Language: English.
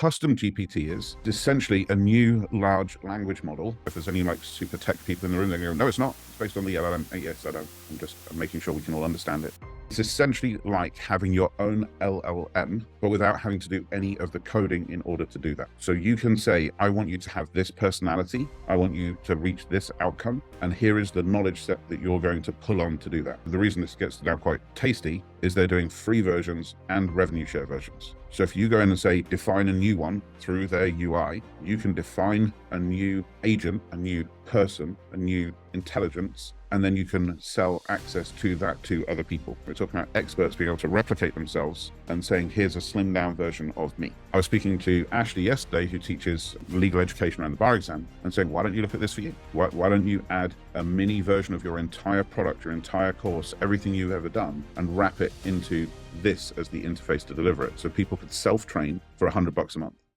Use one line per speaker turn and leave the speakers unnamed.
Custom GPT is essentially a new large language model. If there's any like super tech people in the room, they go, no, it's not. It's based on the LLM. Yes, I know. I'm making sure we can all understand it. It's essentially like having your own LLM, but without having to do any of the coding in order to do that. So you can say, I want you to have this personality. I want you to reach this outcome. And here is the knowledge set that you're going to pull on to do that. The reason this gets now quite tasty is they're doing free versions and revenue share versions. So if you go in and say, define a new one through their UI, you can define a new agent, a new person, a new intelligence, and then you can sell access to that to other people. We're talking about experts being able to replicate themselves and saying, here's a slimmed down version of me. I was speaking to Ashley yesterday, who teaches legal education around the bar exam, and saying, why don't you look at this for you? Why don't you add a mini version of your entire product, your entire course, everything you've ever done, and wrap it into this as the interface to deliver it, so people could self-train for $100 a month.